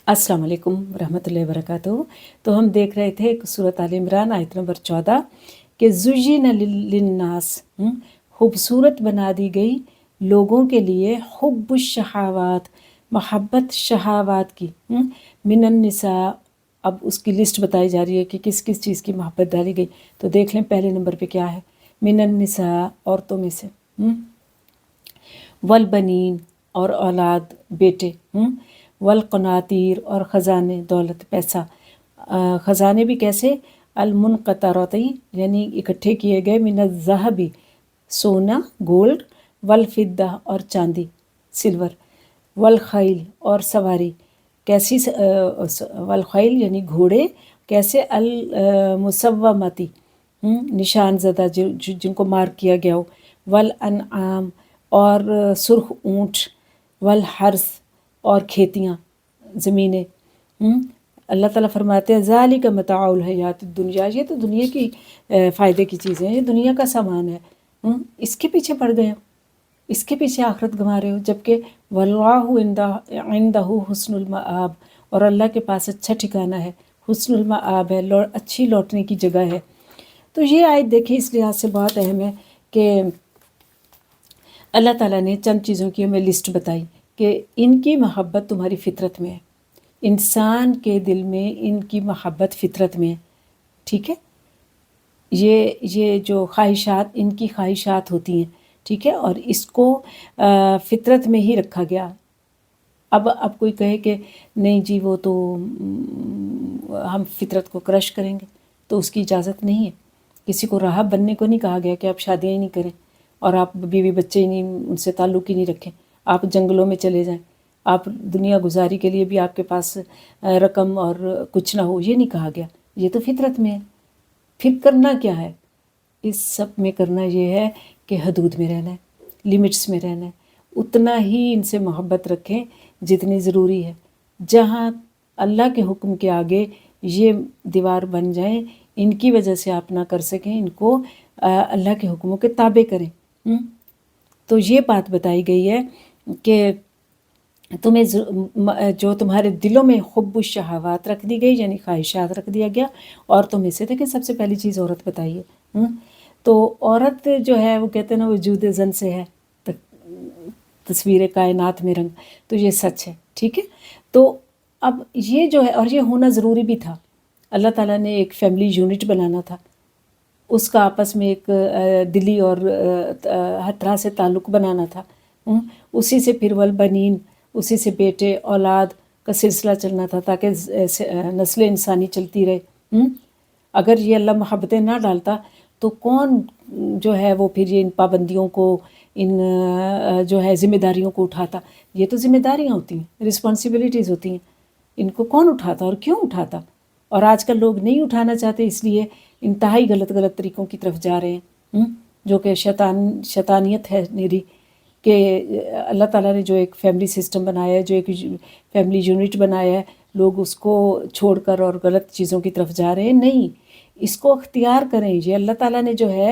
अस्सलाम वालेकुम रहमतुल्लाहि वबरकातुहू। तो हम देख रहे थे सूरत आल इमरान आयत नंबर 14 कि ज़ुय्यिन लिन्नास, खूबसूरत बना दी गई लोगों के लिए हुब्बुश शहावात, महब्बत शहावात की, मिनन निसा। अब उसकी लिस्ट बताई जा रही है कि किस किस चीज़ की मोहब्बत डाली गई। तो देख लें पहले नंबर पे क्या है। मिनन निसा, औरतों में से, वल बनीन और औलाद बेटे, वल क़नातीर और ख़जाने दौलत पैसा। ख़जाने भी कैसे, अल मुनक़तरती यानी इकट्ठे किए गए, मिन ज़हबी सोना गोल्ड, वल फिद्दा और चांदी सिल्वर, वल खैल और सवारी कैसी, वल खैल यानी घोड़े कैसे, अल मुसव्वमती निशान ज़दा जिनको मार्क किया गया हो, वल अनआम और सुर्ख ऊँट, वल हर्स और खेतियाँ ज़मीनें। अल्लाह ताला फरमाते हैं ज़ालिका मताउल हयात दुनिया, ये तो दुनिया की फ़ायदे की चीज़ें हैं, ये दुनिया का सामान है। इसके पीछे पड़ गए हो, इसके पीछे आखिरत गंवा रहे हो, जबकि वल्लाहु इंदहु हुस्नुल मआब, और अल्लाह के पास अच्छा ठिकाना है, हुस्नुल मआब है, अच्छी लौटने की जगह है। तो ये आयत देखिए इस लिहाज से बहुत अहम है कि अल्लाह ताला ने चंद चीज़ों की हमें लिस्ट बताई कि इनकी मोहब्बत तुम्हारी फितरत में है, इंसान के दिल में इनकी मोहब्बत फितरत में है, ठीक है। ये जो ख्वाहिशात, इनकी ख्वाहिशात होती हैं, ठीक है, और इसको फितरत में ही रखा गया। अब कोई कहे कि नहीं जी वो तो हम फितरत को क्रश करेंगे, तो उसकी इजाज़त नहीं है। किसी को राहब बनने को नहीं कहा गया कि आप शादियाँ ही नहीं करें और आप बीवी बच्चे ही नहीं, उनसे ताल्लुक़ ही नहीं रखें, आप जंगलों में चले जाएं, आप दुनिया गुजारी के लिए भी आपके पास रकम और कुछ ना हो, ये नहीं कहा गया। ये तो फितरत में है। फिर करना क्या है इस सब में? करना ये है कि हदूद में रहना है, लिमिट्स में रहना है, उतना ही इनसे मोहब्बत रखें जितनी ज़रूरी है। जहाँ अल्लाह के हुक्म के आगे ये दीवार बन जाएं, इनकी वजह से आप ना कर सकें, इनको अल्लाह के हुक्मों के ताबे करें। तो ये बात बताई गई है कि तुम्हें जो तुम्हारे दिलों में हुब्बु शहावात रख दी गई, यानी ख्वाहिशात रख दिया गया। औरतों में से देखिए सबसे पहली चीज़ औरत बताई है। तो औरत जो है वो कहते हैं ना वजूद ज़न से है तस्वीर कायनात में रंग, तो ये सच है, ठीक है। तो अब ये जो है, और ये होना ज़रूरी भी था, अल्लाह ताला ने एक फैमिली यूनिट बनाना था, उसका आपस में एक दिली और हर तरह से ताल्लुक़ बनाना था। उसी से फिर वल बनीन, उसी से बेटे औलाद का सिलसिला चलना था ताकि नस्ल इंसानी चलती रहे। अगर ये अल्लाह मोहब्बतें ना डालता तो कौन जो है वो फिर ये इन पाबंदियों को, इन जो है ज़िम्मेदारियों को उठाता। ये तो ज़िम्मेदारियाँ होती हैं, रिस्पॉन्सिबिलिटीज़ होती हैं, इनको कौन उठाता और क्यों उठाता? और आजकल लोग नहीं उठाना चाहते, इसलिए इंतहाई गलत गलत तरीक़ों की तरफ जा रहे हैं, जो कि शैतानियत है निरी। कि अल्लाह ताला ने जो एक फैमिली सिस्टम बनाया है, जो एक फैमिली यूनिट बनाया है, लोग उसको छोड़कर और गलत चीज़ों की तरफ जा रहे हैं। नहीं, इसको अख्तियार करें। ये अल्लाह ताला ने जो है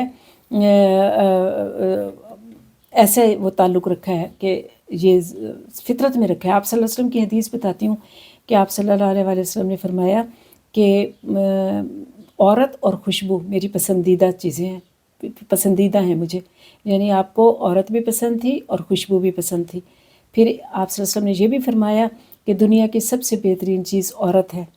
ऐसे वो ताल्लुक़ रखा है कि ये फितरत में रखा है। आप सल्लल्लाहु अलैहि वसल्लम की हदीस बताती हूँ कि आप सल्लल्लाहु अलैहि वसल्लम ने फरमाया कि औरत और खुशबू मेरी पसंदीदा चीज़ें हैं, पसंदीदा हैं मुझे। यानी आपको औरत भी पसंद थी और खुशबू भी पसंद थी। फिर आप सल्लल्लाहु अलैहि वसल्लम ने यह भी फरमाया कि दुनिया की सबसे बेहतरीन चीज़ औरत है।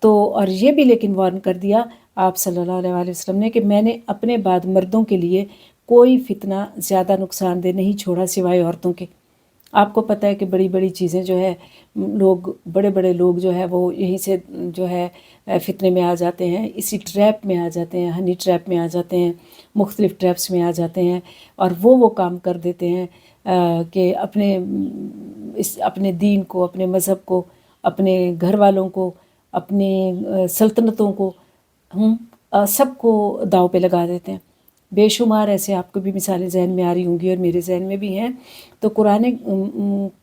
तो और ये भी लेकिन वार्न कर दिया आप सल्लल्लाहु अलैहि वसल्लम ने कि मैंने अपने बाद मर्दों के लिए कोई फितना ज़्यादा नुकसानदेह नहीं छोड़ा सिवाय औरतों के। आपको पता है कि बड़ी बड़ी चीज़ें जो है, लोग बड़े बड़े लोग जो है वो यहीं से जो है फितने में आ जाते हैं, इसी ट्रैप में आ जाते हैं, हनी ट्रैप में आ जाते हैं, मुख्तलिफ़ ट्रैप्स में आ जाते हैं, और वो काम कर देते हैं कि अपने दीन को, अपने मज़हब को, अपने घर वालों को, अपने सल्तनतों को, सबको दाव पे लगा देते हैं। बेशुमार ऐसे आपको भी मिसालें जहन में आ रही होंगी और मेरे जहन में भी हैं। तो कुरान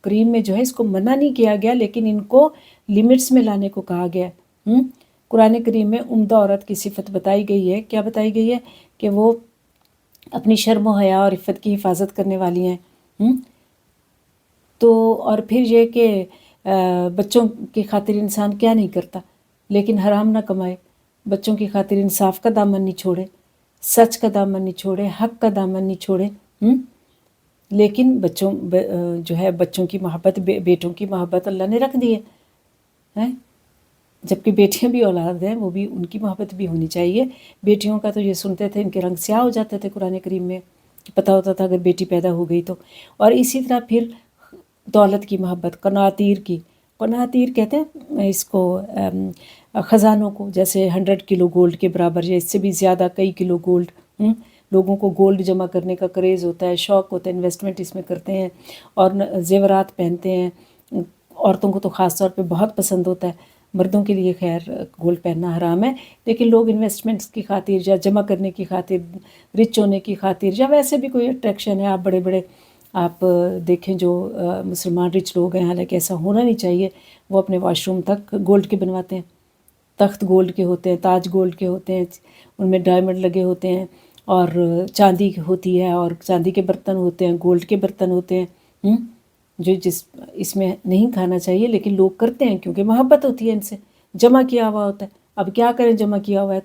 करीम में जो है इसको मना नहीं किया गया, लेकिन इनको लिमिट्स में लाने को कहा गया है। कुरान करीम में उम्दा औरत की सिफत बताई गई है। क्या बताई गई है? कि वो अपनी शर्म व हया और इफ़्फ़त की हिफाजत करने वाली हैं। तो और फिर ये कि بچوں کی خاطر انسان کیا نہیں کرتا، لیکن حرام نہ کمائے، بچوں کی خاطر انصاف کا دامن نہیں چھوڑے، سچ کا دامن نہیں چھوڑے، حق کا دامن نہیں چھوڑے، لیکن جو ہے بچوں کی محبت، بیٹوں کی محبت اللہ نے رکھ دی ہے، جبکہ بیٹیاں بھی اولاد ہیں، وہ بھی ان کی محبت بھی ہونی چاہیے۔ بیٹیوں کا تو یہ سنتے تھے ان کے رنگ سیاہ ہو جاتے تھے، قرآن کریم میں پتہ ہوتا تھا اگر بیٹی پیدا ہو گئی تو۔ اور اسی طرح پھر دولت کی محبت، قناطیر کہتے ہیں اس کو خزانوں کو، جیسے 100 کلو گولڈ کے برابر یا اس سے بھی زیادہ کئی کلو گولڈ، لوگوں کو گولڈ جمع کرنے کا کریز ہوتا ہے، شوق ہوتا ہے، انویسٹمنٹ اس میں کرتے ہیں اور زیورات پہنتے ہیں۔ عورتوں کو تو خاص طور پہ بہت پسند ہوتا ہے، مردوں کے لیے خیر گولڈ پہننا حرام ہے، لیکن لوگ انویسٹمنٹس کی خاطر یا جمع کرنے کی خاطر، رچ ہونے کی خاطر، یا ویسے بھی کوئی اٹریکشن ہے، آپ بڑے بڑے آپ دیکھیں جو مسلمان رچ لوگ ہیں، حالانکہ ایسا ہونا نہیں چاہیے، وہ اپنے واش روم تک گولڈ کے بنواتے ہیں، تخت گولڈ کے ہوتے ہیں، تاج گولڈ کے ہوتے ہیں، ان میں ڈائمنڈ لگے ہوتے ہیں، اور چاندی ہوتی ہے، اور چاندی کے برتن ہوتے ہیں، گولڈ کے برتن ہوتے ہیں، جو اس میں نہیں کھانا چاہیے، لیکن لوگ کرتے ہیں کیونکہ محبت ہوتی ہے ان سے، جمع کیا ہوا ہوتا ہے۔ اب کیا کریں جمع کیا ہوا ہے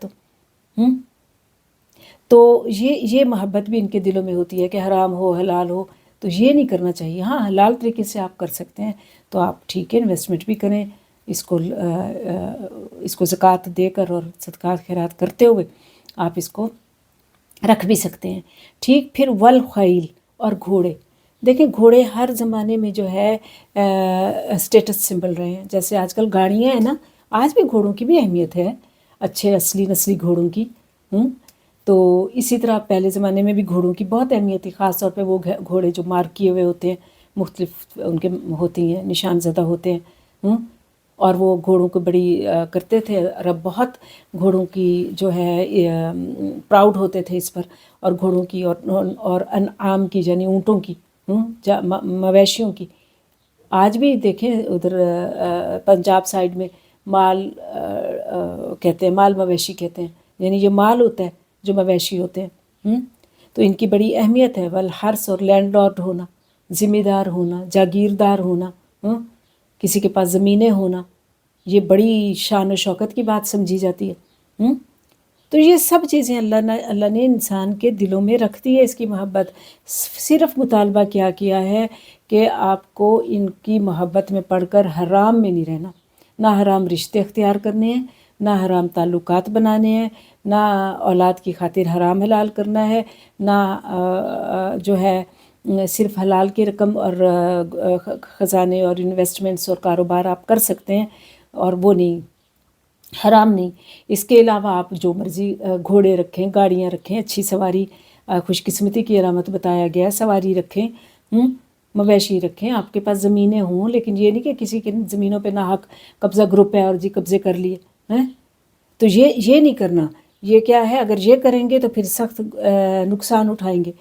تو یہ محبت بھی ان کے دلوں میں ہوتی ہے کہ حرام ہو حلال ہو تو یہ نہیں کرنا چاہیے۔ ہاں حلال طریقے سے آپ کر سکتے ہیں تو آپ ٹھیک ہے، انویسٹمنٹ بھی کریں، اس کو زکوٰۃ دے کر اور صدقات خیرات کرتے ہوئے آپ اس کو رکھ بھی سکتے ہیں، ٹھیک۔ پھر والخیل، اور گھوڑے، دیکھیں گھوڑے ہر زمانے میں جو ہے اسٹیٹس سمبل رہے ہیں، جیسے آج کل گاڑیاں ہیں نا، آج بھی گھوڑوں کی بھی اہمیت ہے، اچھے اصلی نسلی گھوڑوں کی، تو اسی طرح پہلے زمانے میں بھی گھوڑوں کی بہت اہمیت تھی، خاص طور پہ وہ گھوڑے جو مارک کیے ہوئے ہوتے ہیں، مختلف ان کے ہوتی ہیں، نشان زدہ ہوتے ہیں، اور وہ گھوڑوں کو بڑی کرتے تھے، عرب بہت گھوڑوں کی جو ہے پراؤڈ ہوتے تھے اس پر، اور گھوڑوں کی اور انعام کی یعنی اونٹوں کی، مویشیوں کی۔ آج بھی دیکھیں ادھر پنجاب سائڈ میں مال کہتے ہیں، مال مویشی کہتے ہیں، یعنی یہ مال ہوتا ہے جو مویشی ہوتے ہیں، تو ان کی بڑی اہمیت ہے۔ والحرث، اور لینڈ لارڈ ہونا، ذمہ دار ہونا، جاگیردار ہونا، کسی کے پاس زمینیں ہونا، یہ بڑی شان و شوکت کی بات سمجھی جاتی ہے۔ تو یہ سب چیزیں اللہ نے انسان کے دلوں میں رکھ دی ہے اس کی محبت، صرف مطالبہ کیا ہے کہ آپ کو ان کی محبت میں پڑھ کر حرام میں نہیں رہنا، نہ حرام رشتے اختیار کرنے ہیں، نہ حرام تعلقات بنانے ہیں، نہ اولاد کی خاطر حرام حلال کرنا ہے، نہ جو ہے صرف حلال کی رقم اور خزانے اور انویسٹمنٹس اور کاروبار آپ کر سکتے ہیں، اور وہ نہیں، حرام نہیں۔ اس کے علاوہ آپ جو مرضی گھوڑے رکھیں، گاڑیاں رکھیں، اچھی سواری، خوش قسمتی کی علامت بتایا گیا ہے، سواری رکھیں، مویشی رکھیں، آپ کے پاس زمینیں ہوں، لیکن یہ نہیں کہ کسی کی زمینوں پہ ناحق قبضہ گروپ ہے اور جی قبضے کر لیے ہیں، تو یہ نہیں کرنا۔ یہ کیا ہے، اگر یہ کریں گے تو پھر سخت نقصان اٹھائیں گے،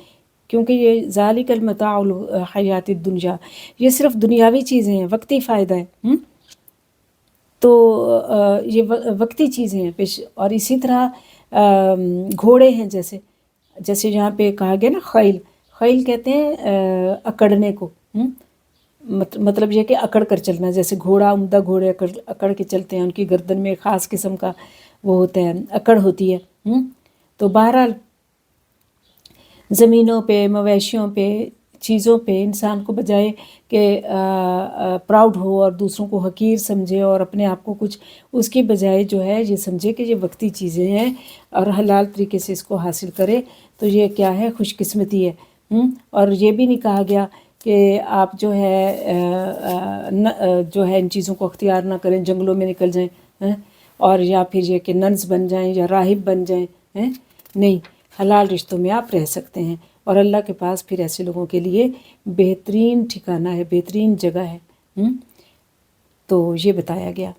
کیونکہ یہ ذالک المتاع الحیات الدنیا، یہ صرف دنیاوی چیزیں ہیں، وقتی فائدہ ہے، تو یہ وقتی چیزیں ہیں اور اسی طرح گھوڑے ہیں، جیسے یہاں پہ کہا گیا نا خیل کہتے ہیں اکڑنے کو، مطلب یہ کہ اکڑ کر چلنا، جیسے گھوڑا، عمدہ گھوڑے اکڑ کے چلتے ہیں، ان کی گردن میں خاص قسم کا وہ ہوتا ہے، اکڑ ہوتی ہے۔ تو بہرحال زمینوں پہ، مویشیوں پہ، چیزوں پہ انسان کو بجائے کہ پراؤڈ ہو اور دوسروں کو حقیر سمجھے اور اپنے آپ کو کچھ، اس کی بجائے جو ہے یہ سمجھے کہ یہ وقتی چیزیں ہیں اور حلال طریقے سے اس کو حاصل کرے، تو یہ کیا ہے، خوش قسمتی ہے۔ اور یہ بھی نہیں کہا گیا کہ آپ جو ہے ان چیزوں کو اختیار نہ کریں، جنگلوں میں نکل جائیں، اور یا پھر یہ کہ ننس بن جائیں یا راہب بن جائیں، نہیں، حلال رشتوں میں آپ رہ سکتے ہیں، اور اللہ کے پاس پھر ایسے لوگوں کے لیے بہترین ٹھکانہ ہے، بہترین جگہ ہے۔ تو یہ بتایا گیا۔